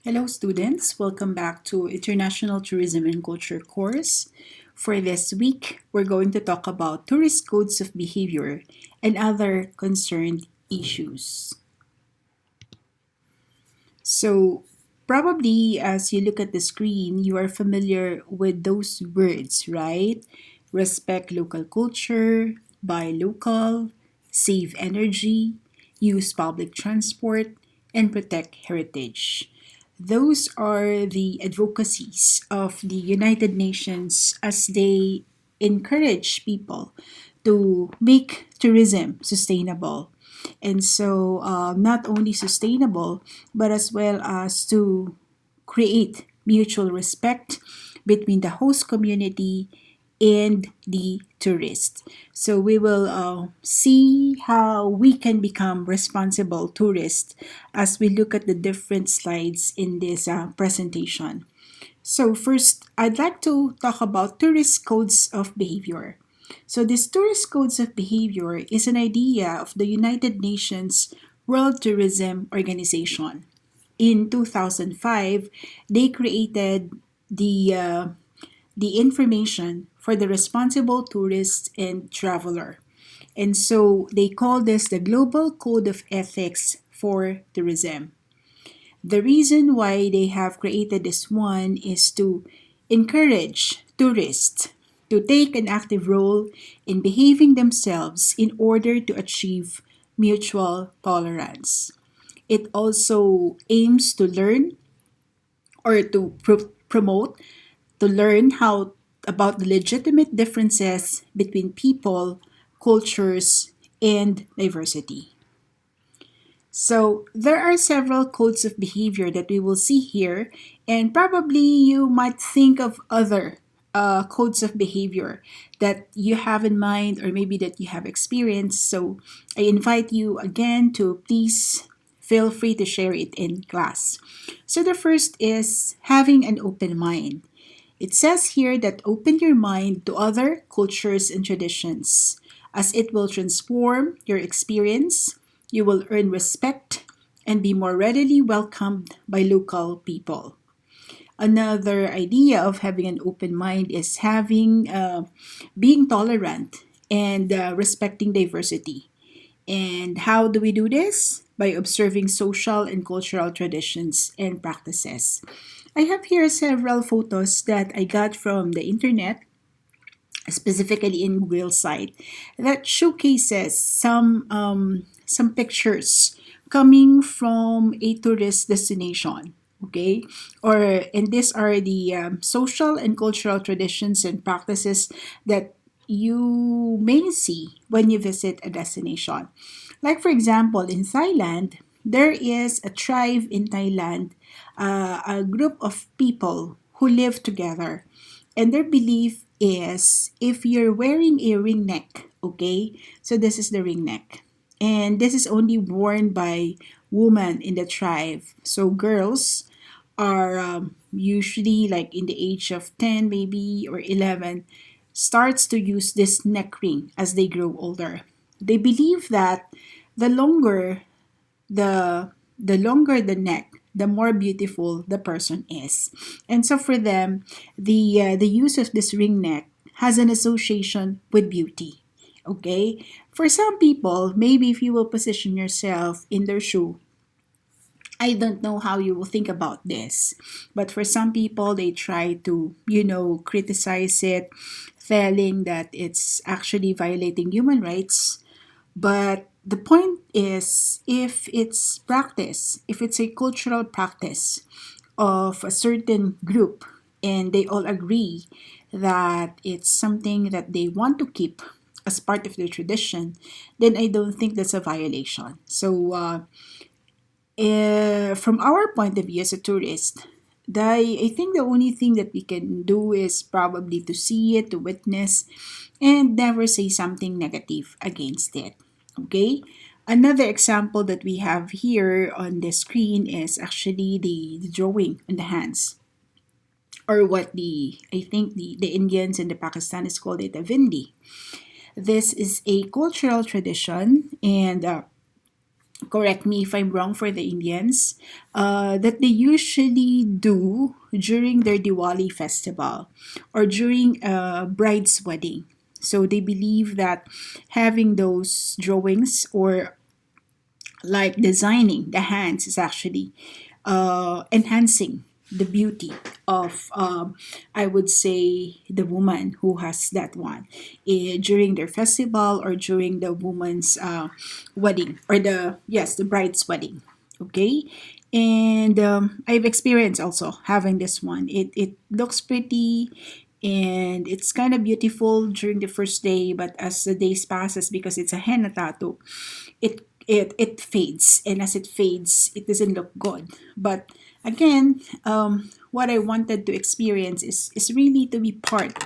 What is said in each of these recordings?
Hello students, welcome back to International Tourism and Culture course. For this week, we're going to talk about tourist codes of behavior and other concerned issues. So, probably as you look at the screen, you are familiar with those words, right? Respect local culture, buy local, save energy, use public transport, and protect heritage. Those are the advocacies of the United Nations as they encourage people to make tourism sustainable. And so, not only sustainable, but as well as to create mutual respect between the host community and the tourist. So we will see how we can become responsible tourists as we look at the different slides in this presentation. So first, I'd like to talk about tourist codes of behavior. So this tourist codes of behavior is an idea of the United Nations World Tourism Organization. In 2005, they created the uh, the information for the responsible tourist and traveler. And so they call this the Global Code of Ethics for Tourism. The reason why they have created this one is to encourage tourists to take an active role in behaving themselves in order to achieve mutual tolerance. It also aims to learn or to promote to learn how about the legitimate differences between people, cultures, and diversity. So there are several codes of behavior that we will see here, and probably you might think of other codes of behavior that you have in mind or maybe that you have experienced. So I invite you again to please feel free to share it in class. So the first is having an open mind. It says here that open your mind to other cultures and traditions, as it will transform your experience. You will earn respect and be more readily welcomed by local people. Another idea of having an open mind is being tolerant and respecting diversity. And how do we do this? By observing social and cultural traditions and practices. I have here several photos that I got from the internet, specifically in Google site, that showcases some pictures coming from a tourist destination. Okay, or and these are the social and cultural traditions and practices that you may see when you visit a destination. Like for example, in Thailand, there is a tribe in Thailand, a group of people who live together, and their belief is if you're wearing a ring neck, okay, so this is the ring neck, and this is only worn by women in the tribe. So girls are usually like in the age of 10 maybe or 11 starts to use this neck ring as they grow older. They believe that the longer the longer the neck, the more beautiful the person is. And so for them, the use of this ring neck has an association with beauty. Okay? For some people, maybe if you will position yourself in their shoe, I don't know how you will think about this. But for some people, they try to, criticize it, telling that it's actually violating human rights. But the point is, if it's a cultural practice of a certain group, and they all agree that it's something that they want to keep as part of their tradition, then I don't think that's a violation. So, from our point of view as a tourist, I think the only thing that we can do is probably to see it, to witness, and never say something negative against it. Okay? Another example that we have here on the screen is actually the drawing on the hands, or what I think the Indians and the Pakistanis called it a vindi. This is a cultural tradition, and correct me if I'm wrong, for the Indians, that they usually do during their Diwali festival or during a bride's wedding. So they believe that having those drawings or like designing the hands is actually enhancing the beauty of, I would say, the woman who has that one during their festival or during the woman's wedding, or the, yes, the bride's wedding. Okay. And I've experienced also having this one. It looks pretty and it's kind of beautiful during the first day, but as the days passes, because it's a henna tattoo, it fades, and as it fades it doesn't look good. But again, what I wanted to experience is really to be part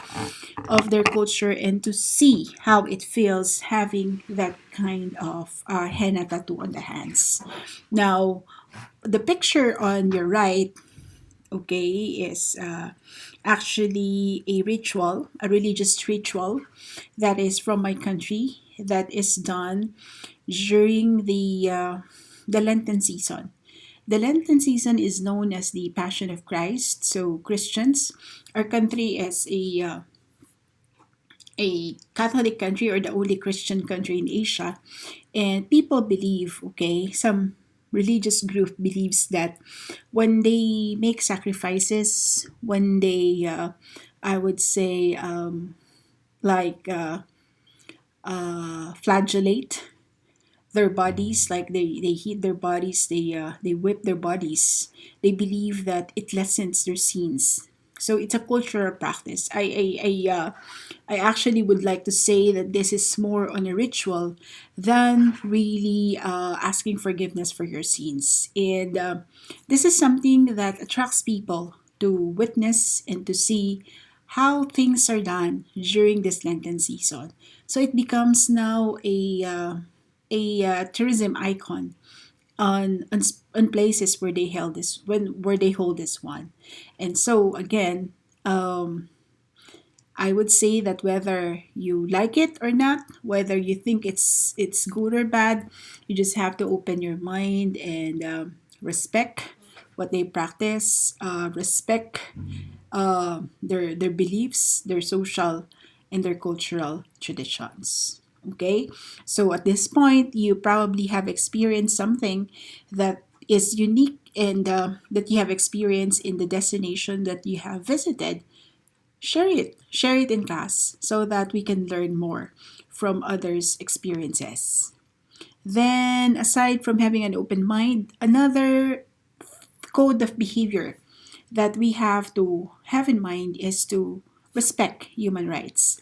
of their culture and to see how it feels having that kind of henna tattoo on the hands. Now, the picture on your right, okay, is actually a ritual, a religious ritual that is from my country, that is done during the Lenten season. The Lenten season is known as the Passion of Christ. So Christians, our country is a Catholic country, or the only Christian country in Asia, and people believe, okay, some religious group believes that when they make sacrifices, when they, I would say, like flagellate their bodies, like they heat their bodies, they whip their bodies, they believe that it lessens their sins. So it's a cultural practice. I actually would like to say that this is more on a ritual than really asking forgiveness for your sins. And this is something that attracts people to witness and to see how things are done during this Lenten season. So it becomes now a tourism icon on places where they held this, where they hold this one. And so again, I would say that whether you like it or not, whether you think it's good or bad, you just have to open your mind and respect what they practice, respect their beliefs, their social and their cultural traditions. Okay, so at this point, you probably have experienced something that is unique, and that you have experienced in the destination that you have visited. Share it in class so that we can learn more from others' experiences. Then, aside from having an open mind, another code of behavior that we have to have in mind is to respect human rights.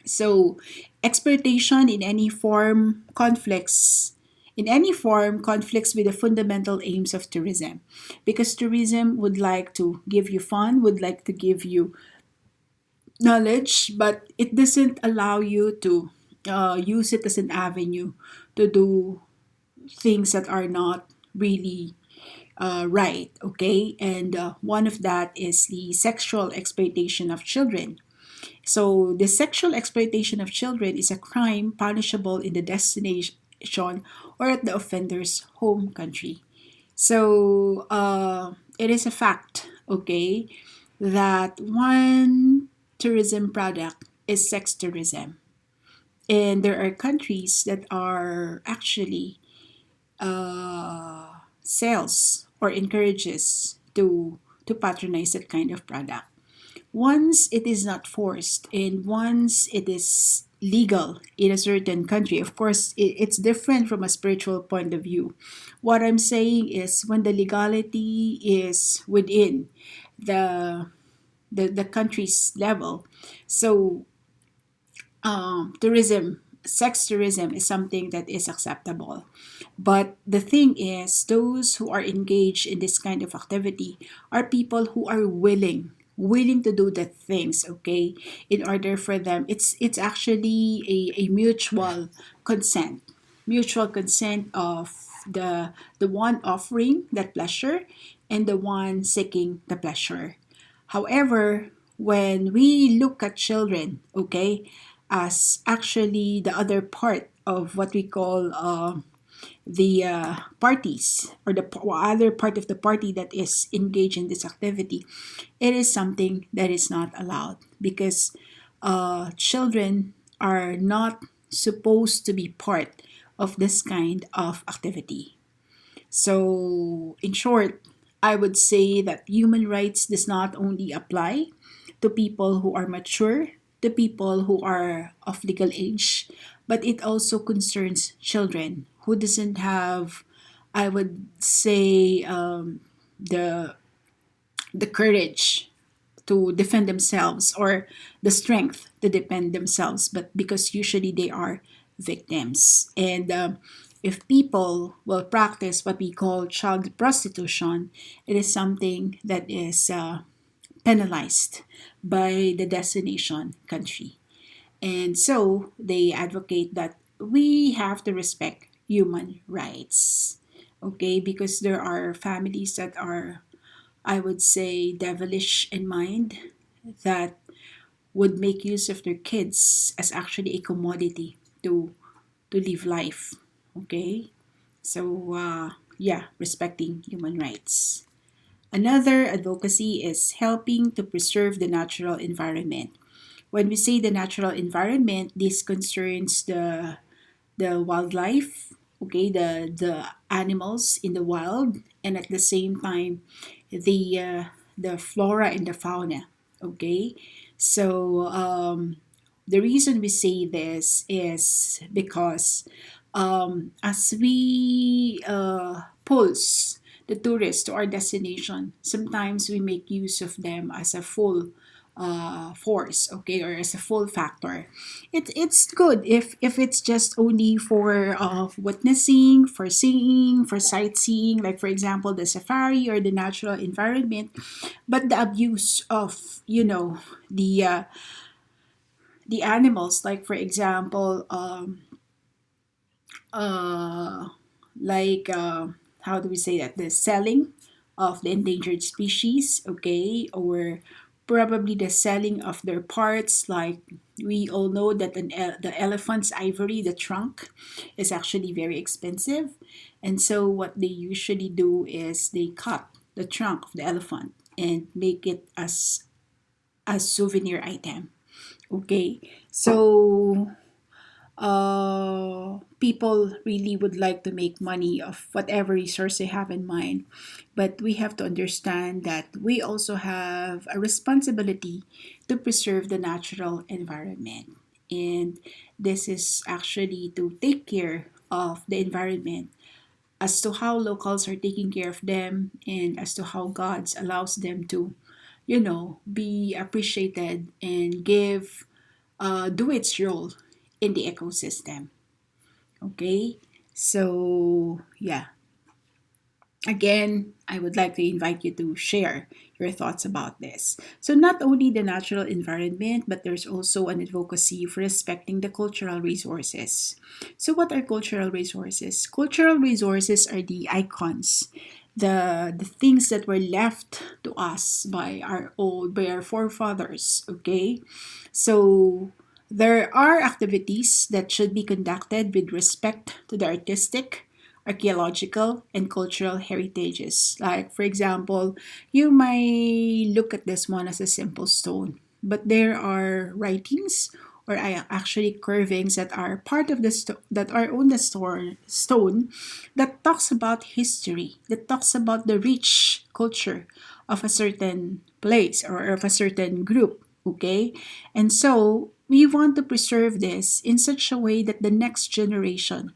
So, exploitation in any form conflicts with the fundamental aims of tourism, because tourism would like to give you fun, would like to give you knowledge, but it doesn't allow you to use it as an avenue to do things that are not really right, okay? And one of that is the sexual exploitation of children. So, the sexual exploitation of children is a crime punishable in the destination or at the offender's home country. So, it is a fact, okay, that one tourism product is sex tourism. And there are countries that are actually sells or encourages to patronize that kind of product. Once it is not forced and once it is legal in a certain country, of course, it's different from a spiritual point of view. What I'm saying is when the legality is within the the country's level. So sex tourism is something that is acceptable. But the thing is, those who are engaged in this kind of activity are people who are willing to do the things, okay, in order for them. It's actually a mutual consent of the one offering that pleasure and the one seeking the pleasure. However, when we look at children, okay, as actually the other part of what we call the parties or the other part of the party that is engaged in this activity, it is something that is not allowed because children are not supposed to be part of this kind of activity. So, in short, I would say that human rights does not only apply to people who are mature, to people who are of legal age, but it also concerns children who doesn't have, I would say, the courage to defend themselves or the strength to defend themselves, but because usually they are victims. And if people will practice what we call child prostitution, it is something that is penalized by the destination country. And so they advocate that we have to respect human rights. Okay, because there are families that are, I would say, devilish in mind that would make use of their kids as actually a commodity to live life. Okay, so yeah, respecting human rights. Another advocacy is helping to preserve the natural environment. When we say the natural environment, this concerns the wildlife, okay, the animals in the wild, and at the same time the flora and the fauna, okay. So the reason we say this is because as we pulse the tourists to our destination, sometimes we make use of them as a full force, okay, or as a full factor. It's good if it's just only for witnessing, for seeing, for sightseeing, like for example the safari or the natural environment. But the abuse of the animals, like for example uh, like how do we say that, the selling of the endangered species, okay, or probably the selling of their parts, like we all know that the elephant's ivory, the trunk, is actually very expensive. And so what they usually do is they cut the trunk of the elephant and make it as a souvenir item, okay. So people really would like to make money of whatever resource they have in mind. But we have to understand that we also have a responsibility to preserve the natural environment. And this is actually to take care of the environment as to how locals are taking care of them and as to how God allows them to, be appreciated and do its role in the ecosystem. Okay, so yeah, again, I would like to invite you to share your thoughts about this. So, not only the natural environment, but there's also an advocacy for respecting the cultural resources. So, what are cultural resources? Cultural resources are the icons, the things that were left to us by our forefathers. Okay, so there are activities that should be conducted with respect to the artistic, archaeological, and cultural heritages. Like, for example, you might look at this one as a simple stone, but there are writings or actually carvings that are part of that are on the stone that talks about history, that talks about the rich culture of a certain place or of a certain group, okay? And so we want to preserve this in such a way that the next generation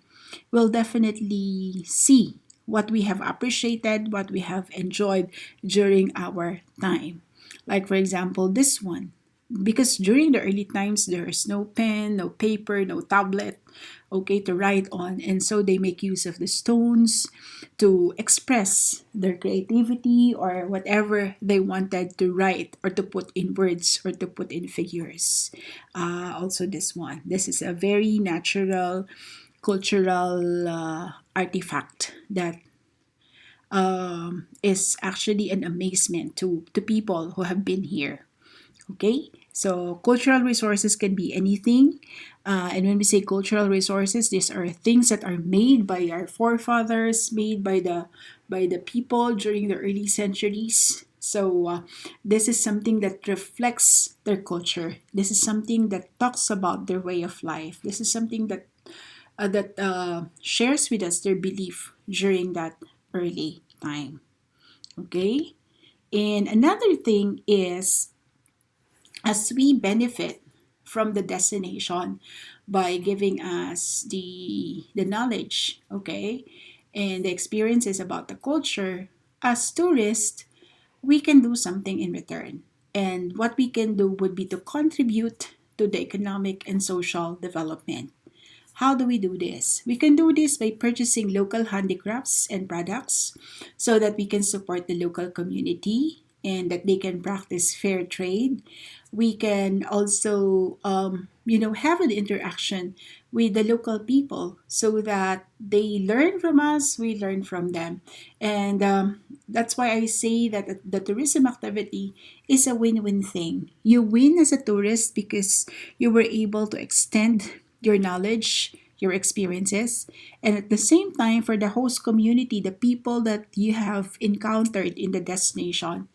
will definitely see what we have appreciated, what we have enjoyed during our time. Like, for example, this one. Because during the early times, there is no pen, no paper, no tablet, okay, to write on. And so they make use of the stones to express their creativity or whatever they wanted to write or to put in words or to put in figures. Also, this one. This is a very natural cultural artifact that is actually an amazement to people who have been here. Okay, So cultural resources can be anything. And when we say cultural resources, these are things that are made by our forefathers, made by the people during the early centuries. So this is something that reflects their culture. This is something that talks about their way of life. This is something that shares with us their belief during that early time. Okay. And another thing is, as we benefit from the destination by giving us the knowledge, okay, and the experiences about the culture, as tourists, we can do something in return. And what we can do would be to contribute to the economic and social development. How do we do this? We can do this by purchasing local handicrafts and products so that we can support the local community and that they can practice fair trade. We can also, have an interaction with the local people so that they learn from us, we learn from them. And that's why I say that the tourism activity is a win win thing. You win as a tourist because you were able to extend your knowledge, your experiences, and at the same time, for the host community, the people that you have encountered in the destination,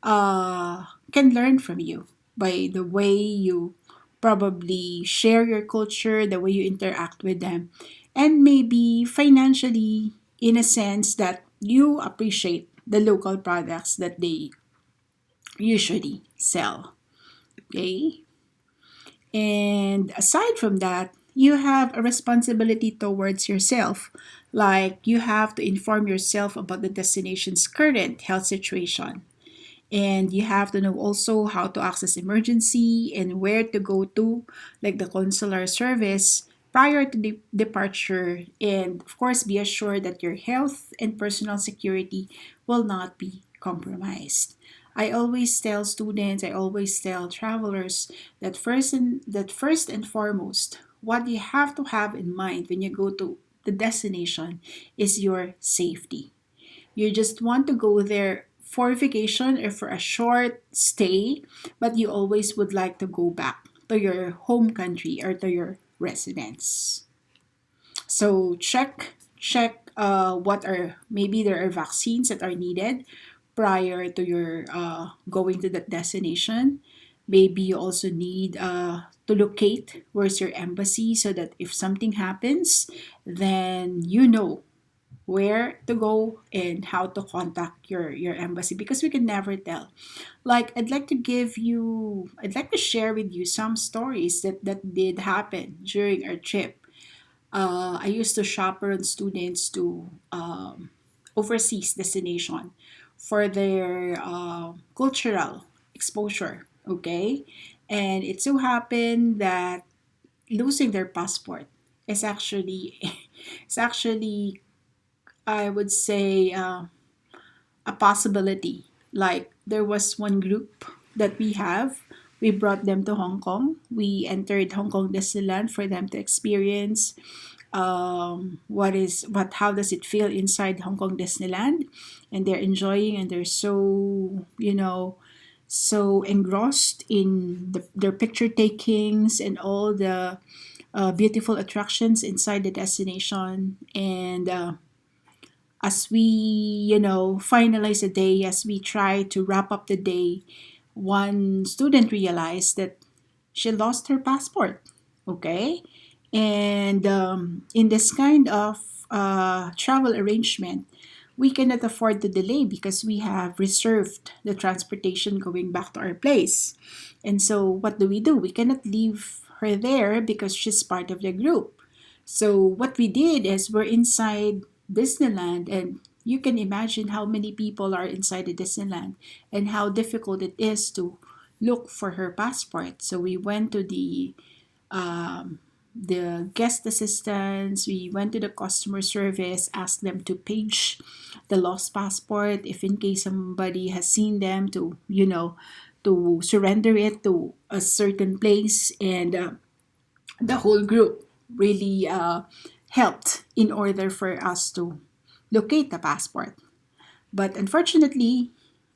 can learn from you by the way you probably share your culture, the way you interact with them, and maybe financially, in a sense that you appreciate the local products that they usually sell. Okay? And aside from that, you have a responsibility towards yourself. Like you have to inform yourself about the destination's current health situation. And you have to know also how to access emergency and where to go to, like the consular service, prior to the departure. And of course, be assured that your health and personal security will not be compromised. I always tell students, I always tell travelers that first and foremost, what you have to have in mind when you go to the destination is your safety. You just want to go there for vacation or for a short stay, but you always would like to go back to your home country or to your residence. So check what are, maybe there are vaccines that are needed prior to your going to that destination. Maybe you also need to locate where's your embassy so that if something happens, then you know where to go and how to contact your embassy, because we can never tell. Like I'd like to share with you some stories that did happen during our trip. I used to chaperone students to overseas destination for their cultural exposure, okay, and it so happened that losing their passport is actually it's actually, I would say, a possibility. Like there was one group that we have. We brought them to Hong Kong. We entered Hong Kong Disneyland for them to experience how does it feel inside Hong Kong Disneyland, and they're enjoying and they're so so engrossed in their picture takings and all the beautiful attractions inside the destination. And as we finalize the day, as we try to wrap up the day, one student realized that she lost her passport. Okay, and in this kind of travel arrangement, we cannot afford to delay because we have reserved the transportation going back to our place. And so what do? We cannot leave her there because she's part of the group. So what we did is we're inside Disneyland, and you can imagine how many people are inside the Disneyland and how difficult it is to look for her passport. So we went to the guest assistants, we went to the customer service, asked them to page the lost passport if in case somebody has seen them, to to surrender it to a certain place. And the whole group really helped in order for us to locate the passport. But unfortunately,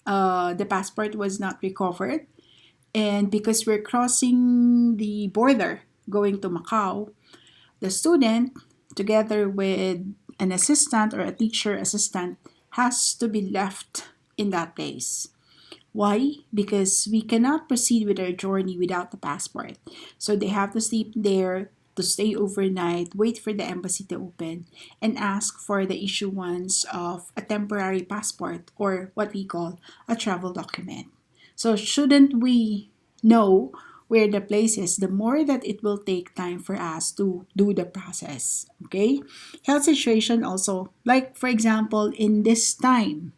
the passport was not recovered. And because we're crossing the border going to Macau, the student, together with an assistant or a teacher assistant, has to be left in that place. Why? Because we cannot proceed with our journey without the passport. So they have to sleep there, to stay overnight, wait for the embassy to open, and ask for the issuance of a temporary passport, or what we call a travel document. So shouldn't we know where the place is, the more that it will take time for us to do the process. Okay? Health situation also, like for example, in this time,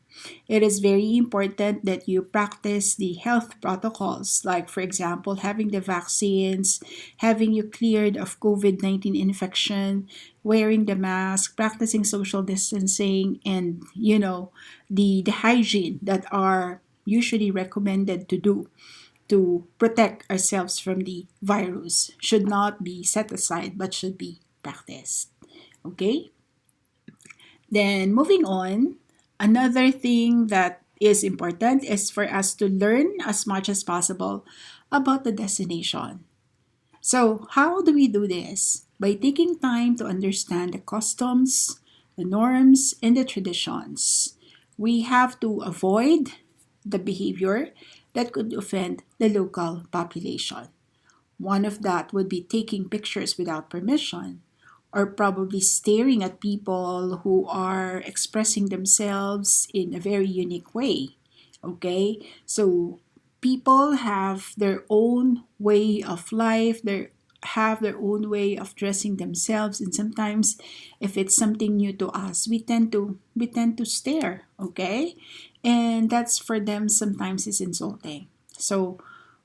it is very important that you practice the health protocols, like, for example, having the vaccines, having you cleared of COVID 19 infection, wearing the mask, practicing social distancing, and, the hygiene that are usually recommended to do to protect ourselves from the virus should not be set aside but should be practiced. Okay? Then moving on, another thing that is important is for us to learn as much as possible about the destination. So, how do we do this? By taking time to understand the customs, the norms, and the traditions. We have to avoid the behavior that could offend the local population. One of that would be taking pictures without permission, or probably staring at people who are expressing themselves in a very unique way. Okay? So people have their own way of life, they have their own way of dressing themselves, and sometimes if it's something new to us, we tend to stare, okay? And that's for them sometimes is insulting. So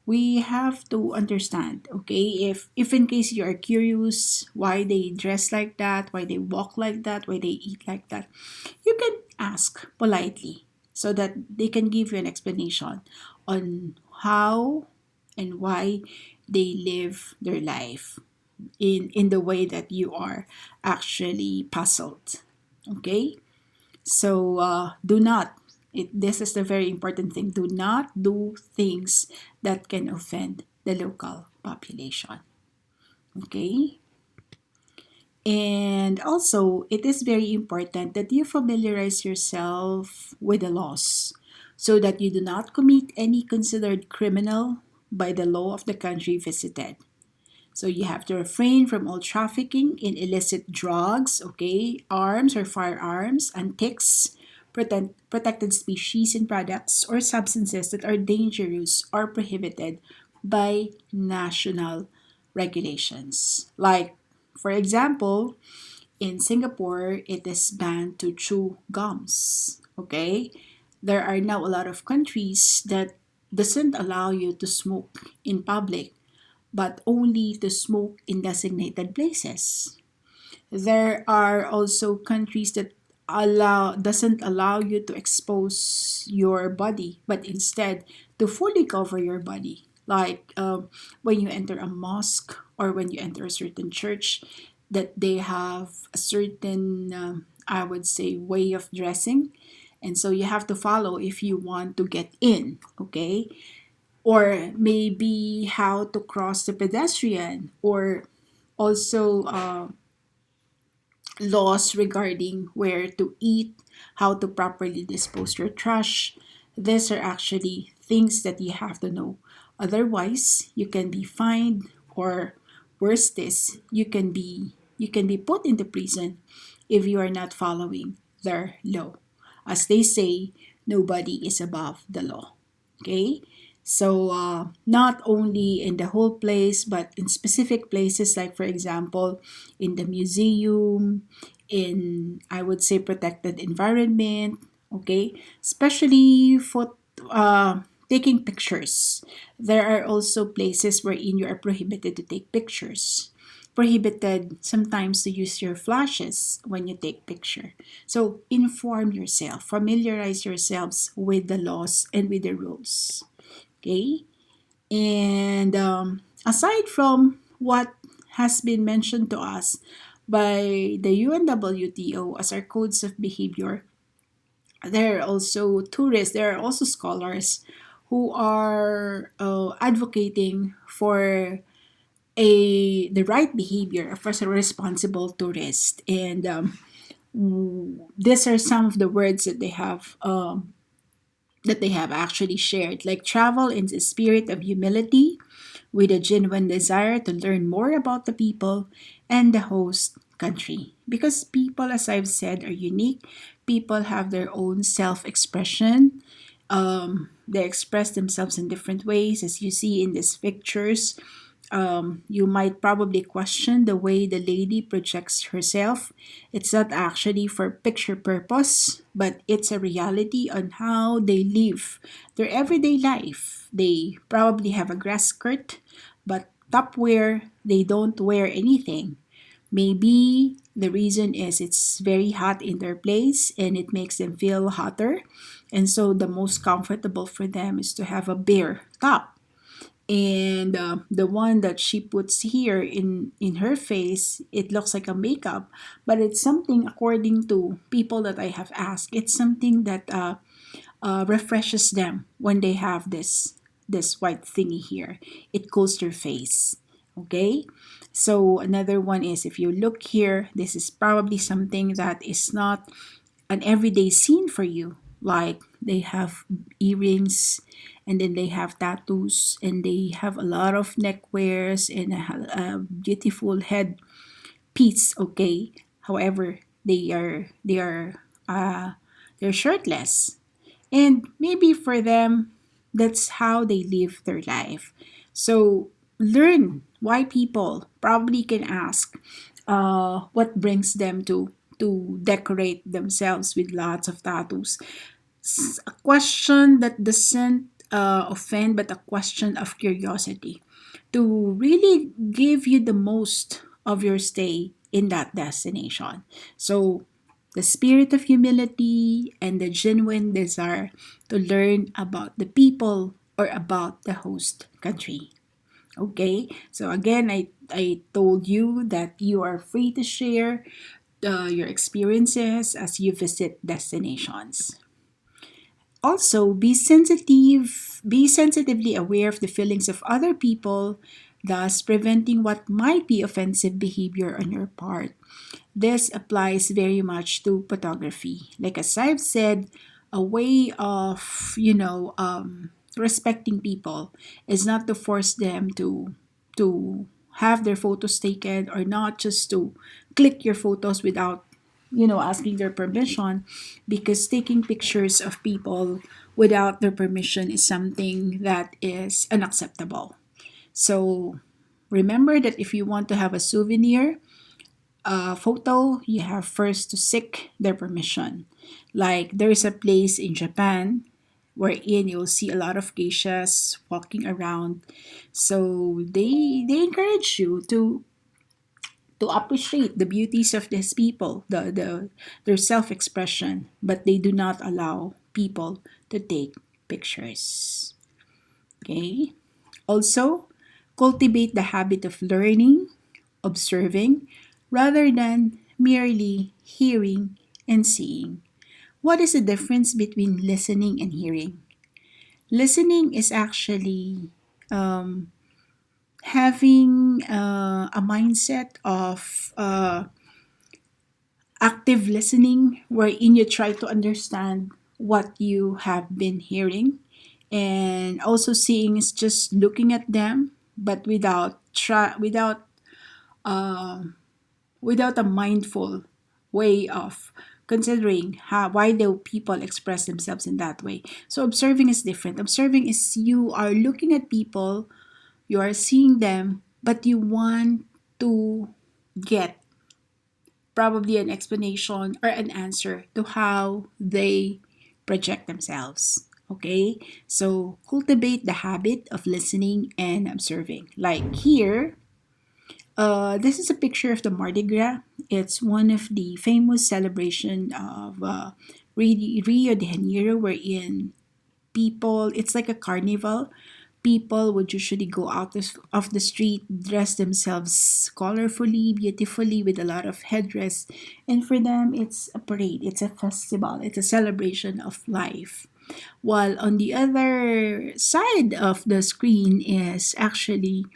we have to understand, okay, if in case you are curious why they dress like that, why they walk like that, why they eat like that, you can ask politely so that they can give you an explanation on how and why they live their life in the way that you are actually puzzled. Okay, so do not, this is the very important thing, do not do things that can offend the local population. Okay? And also, it is very important that you familiarize yourself with the laws so that you do not commit any considered criminal by the law of the country visited. So you have to refrain from all trafficking in illicit drugs, okay, arms or firearms, antiques, protected species and products, or substances that are dangerous or prohibited by national regulations. Like, for example, in Singapore, it is banned to chew gums, okay? There are now a lot of countries that doesn't allow you to smoke in public but only to smoke in designated places. There are also countries that doesn't allow you to expose your body, but instead to fully cover your body. Like when you enter a mosque or when you enter a certain church, that they have a certain, I would say, way of dressing, and so you have to follow if you want to get in. Okay, or maybe how to cross the pedestrian, or also laws regarding where to eat, how to properly dispose your trash. These are actually things that you have to know. Otherwise, you can be fined, or worse this, you can be put into prison if you are not following their law. As they say, nobody is above the law. Okay? So, not only in the whole place, but in specific places, like, for example, in the museum, in, I would say, protected environment, okay? Especially for taking pictures. There are also places wherein you are prohibited to take pictures. Prohibited sometimes to use your flashes when you take picture. So inform yourself, familiarize yourselves with the laws and with the rules. Okay? And aside from what has been mentioned to us by the UNWTO as our codes of behavior, there are also tourists, there are also scholars who are advocating for the right behavior as a responsible tourist. And these are some of the words that they have actually shared, like travel in the spirit of humility, with a genuine desire to learn more about the people and the host country. Because people, as I've said, are unique. People have their own self expression. They express themselves in different ways, as you see in these pictures. You might probably question the way the lady projects herself. It's not actually for picture purpose, but it's a reality on how they live their everyday life. They probably have a grass skirt, but top wear, they don't wear anything. Maybe the reason is it's very hot in their place and it makes them feel hotter. And so the most comfortable for them is to have a bare top. And the one that she puts here in her face, it looks like a makeup, but it's something, according to people that I have asked, it's something that refreshes them when they have this white thingy here. It cools their face. Okay, so another one is, if you look here, this is probably something that is not an everyday scene for you. Like they have earrings, and then they have tattoos, and they have a lot of neck wears and a beautiful head piece. Okay, however, they're shirtless, and maybe for them, that's how they live their life. So learn why people probably can ask what brings them to decorate themselves with lots of tattoos. A question that doesn't offend, but a question of curiosity to really give you the most of your stay in that destination. So, the spirit of humility and the genuine desire to learn about the people or about the host country. Okay, so again, I told you that you are free to share your experiences as you visit destinations. Also, be sensitively aware of the feelings of other people, thus preventing what might be offensive behavior on your part. This applies very much to photography. Like as I've said, a way of, respecting people is not to force them to have their photos taken, or not just to click your photos without asking their permission, because taking pictures of people without their permission is something that is unacceptable. So remember that if you want to have a souvenir photo, you have first to seek their permission. Like there is a place in Japan wherein you'll see a lot of geishas walking around. So they encourage you to appreciate the beauties of these people, their self-expression, but they do not allow people to take pictures. Okay? Also, cultivate the habit of learning, observing, rather than merely hearing and seeing. What is the difference between listening and hearing? Listening is actually um, having a mindset of active listening, wherein you try to understand what you have been hearing, and also seeing is just looking at them, but without a mindful way of considering why do people express themselves in that way. So observing is different. Observing is you are looking at people, you are seeing them, but you want to get probably an explanation or an answer to how they project themselves. Okay, so cultivate the habit of listening and observing. Like here, this is a picture of the Mardi Gras. It's one of the famous celebration of Rio de Janeiro, wherein people, it's like a carnival. People would usually go out of the street, dress themselves colorfully, beautifully, with a lot of headdress. And for them, it's a parade, it's a festival, it's a celebration of life. While on the other side of the screen is actually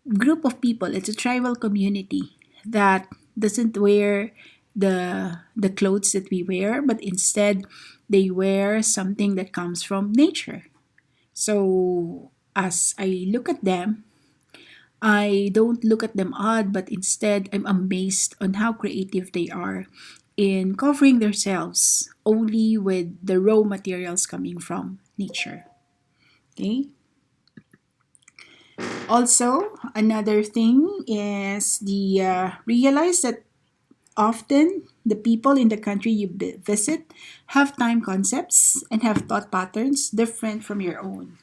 group of people. It's a tribal community that doesn't wear the clothes that we wear, but instead they wear something that comes from nature. So as I look at them, I don't look at them odd, but instead I'm amazed on how creative they are in covering themselves only with the raw materials coming from nature. Okay. Also, another thing is the realize that often the people in the country you visit have time concepts and have thought patterns different from your own.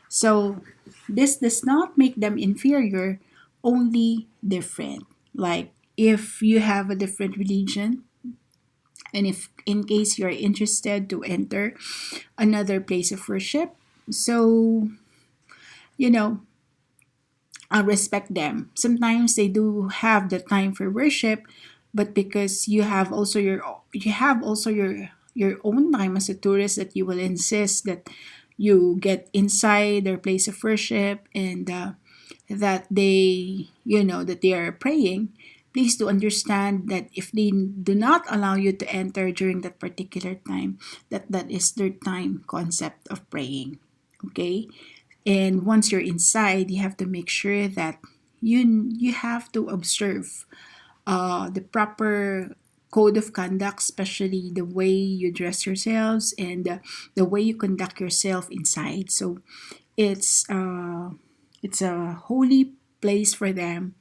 So, this does not make them inferior, only different. Like, if you have a different religion, and if in case you're interested to enter another place of worship, so, you know, I respect them. Sometimes they do have the time for worship, but because you have also your own time as a tourist that you will insist that you get inside their place of worship and that that they are praying. Please do understand that if they do not allow you to enter during that particular time, that is their time concept of praying. Okay, and once you're inside, you have to make sure that you have to observe the proper code of conduct, especially the way you dress yourselves and the way you conduct yourself inside. So it's uh, it's a holy place for them.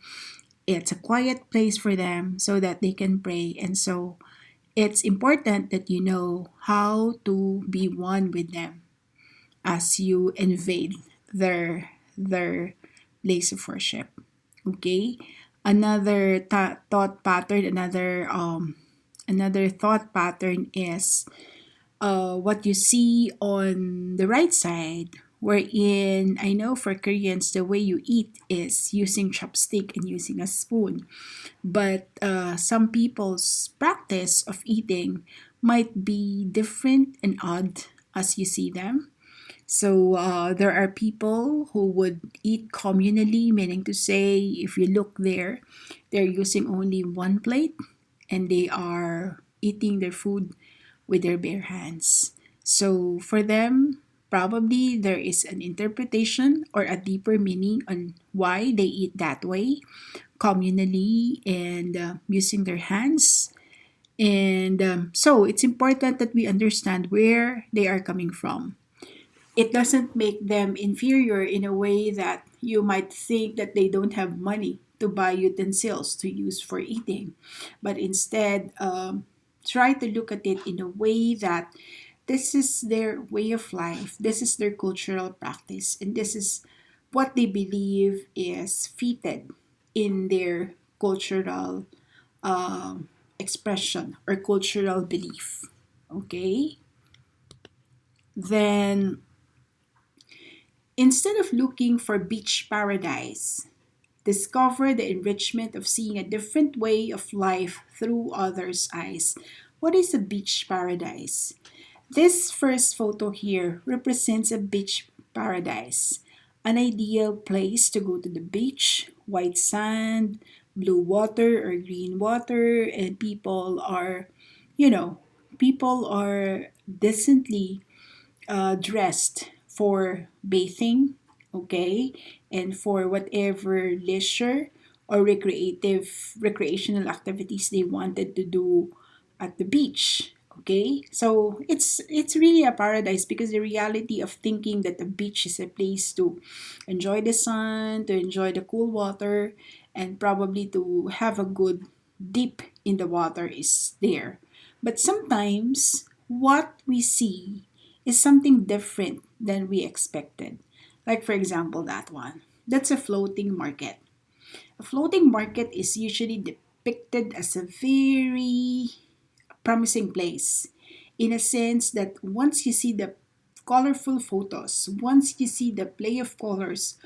It's a quiet place for them so that they can pray. And so it's important that you know how to be one with them as you invade their place of worship. Okay, another thought pattern, another thought pattern is what you see on the right side. Wherein I know for Koreans, the way you eat is using chopstick and using a spoon. But some people's practice of eating might be different and odd as you see them. So there are people who would eat communally, meaning to say, if you look there, they're using only one plate and they are eating their food with their bare hands. So for them, probably there is an interpretation or a deeper meaning on why they eat that way, communally and using their hands. And so it's important that we understand where they are coming from. It doesn't make them inferior in a way that you might think that they don't have money to buy utensils to use for eating, but instead try to look at it in a way that this is their way of life, this is their cultural practice, and this is what they believe is fitted in their cultural expression or cultural belief. Okay, then instead of looking for beach paradise, discover the enrichment of seeing a different way of life through others' eyes. What is a beach paradise? This first photo here represents a beach paradise, an ideal place to go to the beach, white sand, blue water or green water, and you know, people are decently dressed for bathing, okay, and for whatever leisure or recreational activities they wanted to do at the beach. Okay, so it's really a paradise because the reality of thinking that the beach is a place to enjoy the sun, to enjoy the cool water, and probably to have a good dip in the water is there. But sometimes what we see is something different than we expected. Like, for example, that one. That's a floating market. A floating market is usually depicted as a very promising place in a sense that once you see the colorful photos, once you see the play of colors,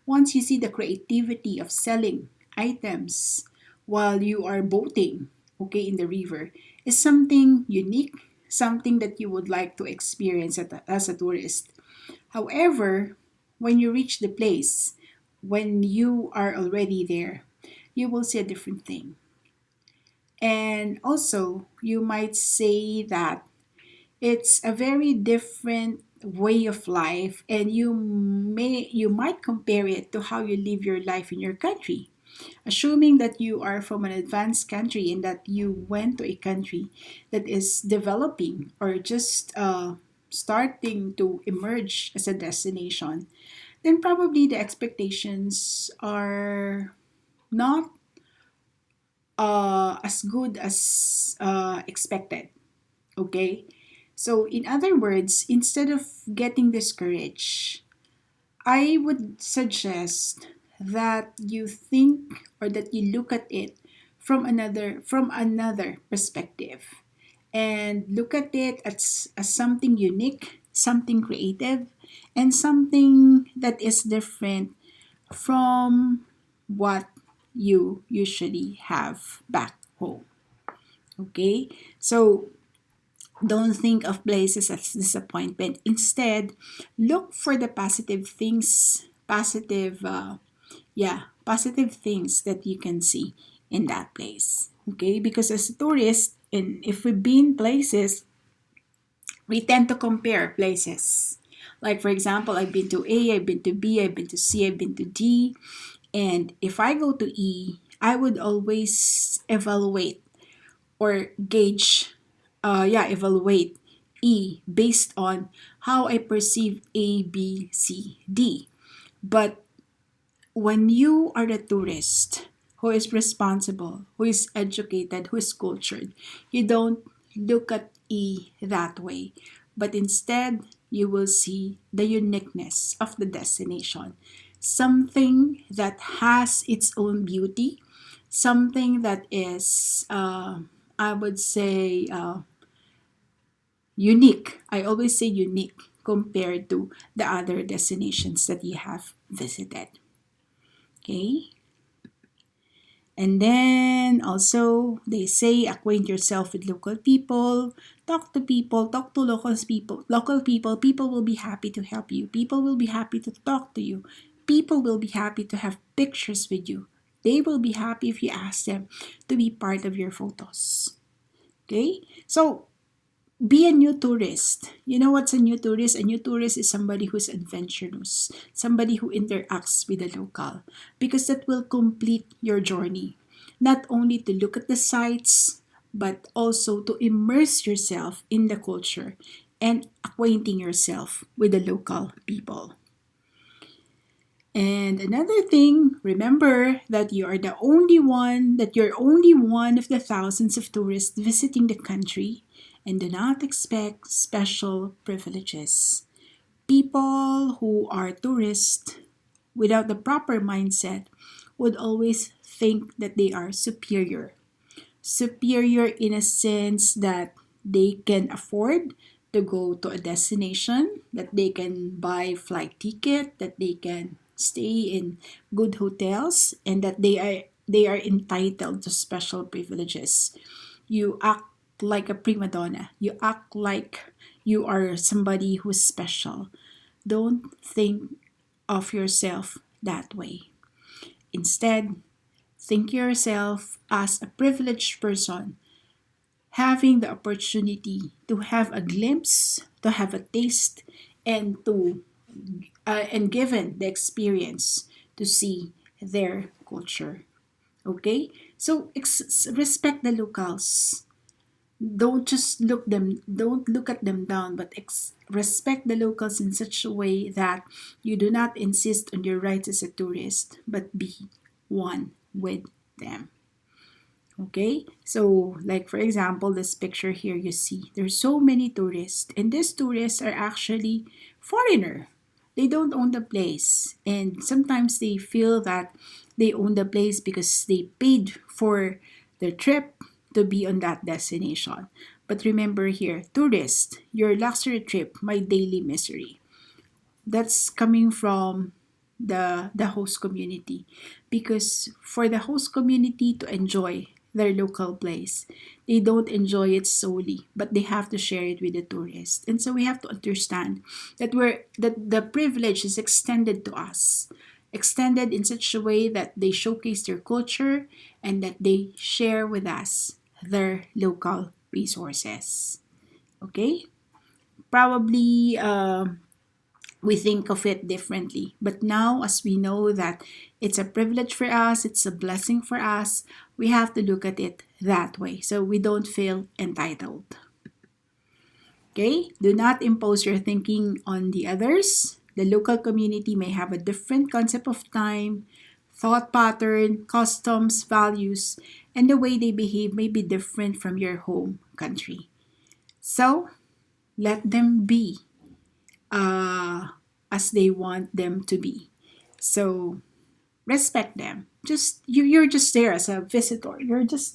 once you see the creativity of selling items while you are boating, okay, in the river, is something unique, something that you would like to experience as a tourist. However, when you reach the place, when you are already there, you will see a different thing. And also, you might say that it's a very different way of life, and you might compare it to how you live your life in your country. Assuming that you are from an advanced country and that you went to a country that is developing or just starting to emerge as a destination, then probably the expectations are not as good as expected. Okay? So, in other words, instead of getting discouraged, I would suggest that you think or that you look at it from another perspective and look at it as something unique, something creative, and something that is different from what you usually have back home. Okay? So don't think of places as disappointment. Instead, look for the positive things, positive things that you can see in that place. Okay, because as a tourist, and if we've been places, we tend to compare places. Like for example, I've been to A, I've been to B, I've been to C, I've been to D, and if I go to E, I would always evaluate or evaluate E based on how I perceive A, B, C, D. But when you are a tourist who is responsible, who is educated, who is cultured, you don't look at E that way, but instead you will see the uniqueness of the destination. Something that has its own beauty, something that is, I would say, unique. I always say unique compared to the other destinations that you have visited. Okay? And then also they say acquaint yourself with local people, talk to local people, people will be happy to help you. People will be happy to talk to you. People will be happy to have pictures with you. They will be happy if you ask them to be part of your photos. Okay? So be a new tourist. You know what's a new tourist? A new tourist is somebody who's adventurous, somebody who interacts with the local, because that will complete your journey. Not only to look at the sights, but also to immerse yourself in the culture and acquainting yourself with the local people. And another thing, remember that you're only one of the thousands of tourists visiting the country, and do not expect special privileges. People who are tourists without the proper mindset would always think that they are superior. Superior in a sense that they can afford to go to a destination, that they can buy flight ticket, that they can stay in good hotels, and that they are entitled to special privileges. You act like a prima donna. You act like you are somebody who's special. Don't think of yourself that way. Instead, think yourself as a privileged person having the opportunity to have a glimpse, to have a taste, and to and given the experience to see their culture. Okay, so respect the locals. Don't look at them down, but respect the locals in such a way that you do not insist on your rights as a tourist, but be one with them. Okay, so like for example, this picture here you see there's so many tourists, and these tourists are actually foreigner. They don't own the place, and sometimes they feel that they own the place because they paid for their trip to be on that destination. But remember here, tourist, your luxury trip, my daily misery. That's coming from the host community, because for the host community to enjoy their local place, They don't enjoy it solely, but they have to share it with the tourists. And so we have to understand that the privilege is extended to us, extended in such a way that they showcase their culture and that they share with us their local resources. Okay? Probably we think of it differently. But now, as we know that it's a privilege for us, it's a blessing for us, we have to look at it that way so we don't feel entitled. Okay? Do not impose your thinking on the others. The local community may have a different concept of time, thought pattern, customs, values, and the way they behave may be different from your home country. So, let them be uh, as they want them to be. So respect them. Just you're just there as a visitor. You're just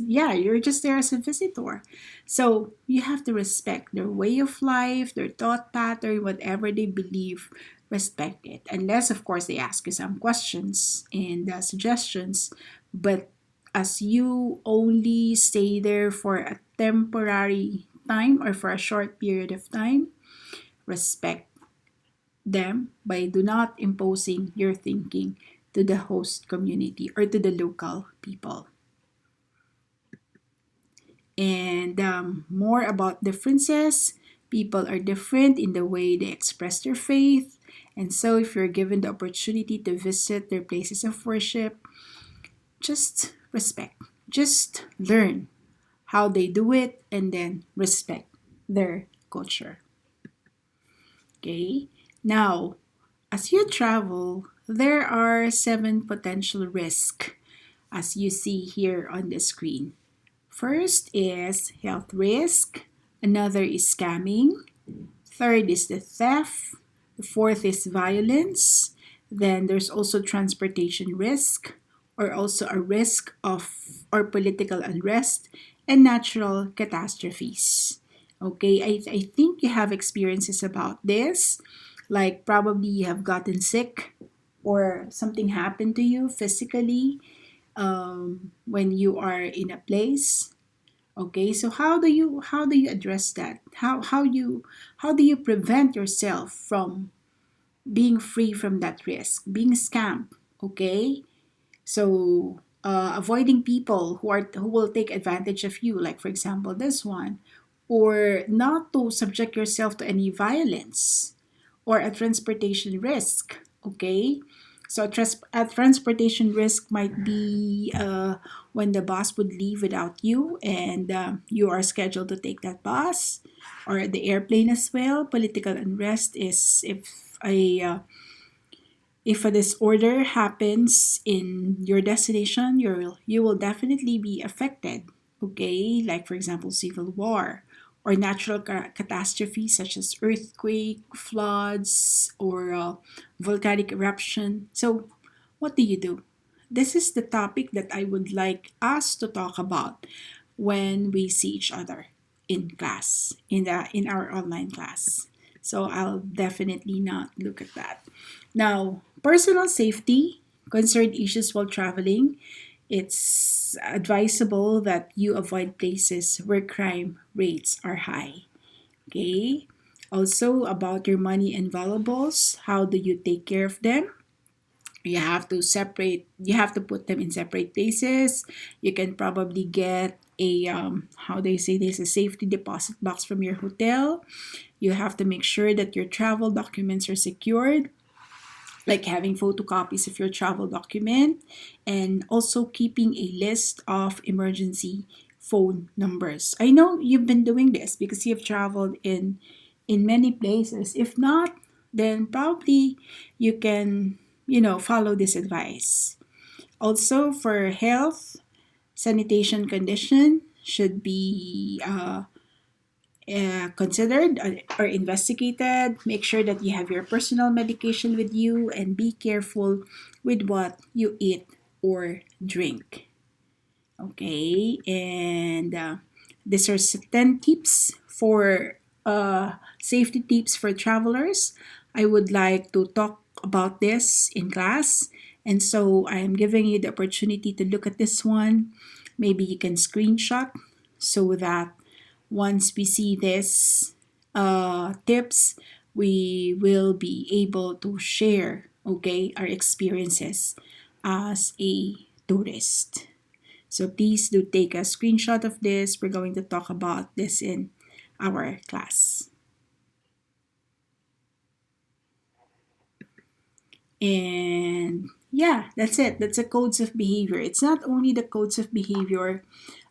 there as a visitor. So you have to respect their way of life, their thought pattern, whatever they believe. Respect it, unless of course they ask you some questions and suggestions. But as you only stay there for a temporary time or for a short period of time, respect them by do not imposing your thinking to the host community or to the local people. And more about differences. People are different in the way they express their faith. And so, if you're given the opportunity to visit their places of worship, just respect. Just learn how they do it and then respect their culture. Okay? Now, as you travel, there are seven potential risks as you see here on the screen. First is health risk, another is scamming, third is the theft, the fourth is violence, then there's also transportation risk or also a risk of or political unrest and natural catastrophes. Okay, I think you have experiences about this, like probably you have gotten sick or something happened to you physically when you are in a place. Okay, so how do you address that? How do you prevent yourself from being free from that risk, being scammed? Okay, so avoiding people who will take advantage of you, like for example this one, or not to subject yourself to any violence or a transportation risk. Okay, so a transportation risk might be when the bus would leave without you and you are scheduled to take that bus or the airplane as well. Political unrest is if a disorder happens in your destination, you will definitely be affected. Okay, like for example, civil war or natural catastrophes such as earthquake, floods, or volcanic eruption. So, what do you do? This is the topic that I would like us to talk about when we see each other in class, in our online class. So I'll definitely not look at that. Now, personal safety, concerned issues while traveling. It's advisable that you avoid places where crime rates are high. Okay. Also, about your money and valuables, how do you take care of them? You have to put them in separate places. You can probably get a how they say this, a safety deposit box from your hotel. You have to make sure that your travel documents are secured, like having photocopies of your travel document and also keeping a list of emergency phone numbers. I know you've been doing this because you've traveled in many places. If not, then probably you can, follow this advice. Also for health, sanitation condition should be considered or investigated. Make sure that you have your personal medication with you and be careful with what you eat or drink. Okay, and these are 10 tips for safety tips for travelers. I would like to talk about this in class, and so I am giving you the opportunity to look at this one. Maybe you can screenshot so that once we see this tips, we will be able to share, okay, our experiences as a tourist. So please do take a screenshot of this. We're going to talk about this in our class. And yeah, that's it. That's the codes of behavior. It's not only the codes of behavior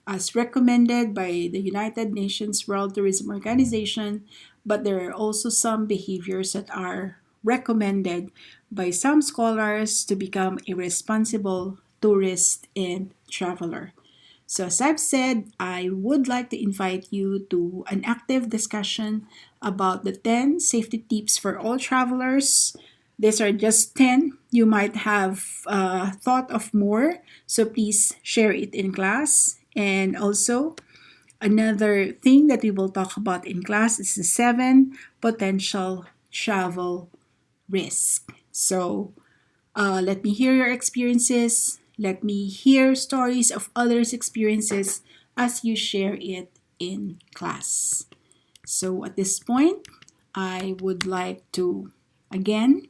as recommended by the United Nations World Tourism Organization, but there are also some behaviors that are recommended by some scholars to become a responsible tourist and traveler. So, as I've said, I would like to invite you to an active discussion about the 10 safety tips for all travelers. These are just 10. You might have thought of more, so please share it in class. And also, another thing that we will talk about in class is the 7 potential travel risk. So, let me hear your experiences. Let me hear stories of others' experiences as you share it in class. So at this point, I would like to again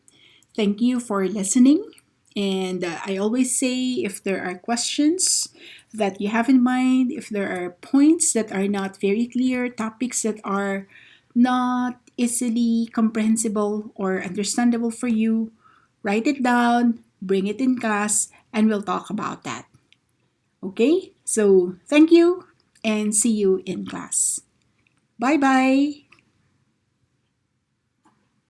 thank you for listening. And I always say if there are questions that you have in mind, if there are points that are not very clear, topics that are not easily comprehensible or understandable for you, write it down, bring it in class, and we'll talk about that. Okay? So thank you and see you in class. Bye bye.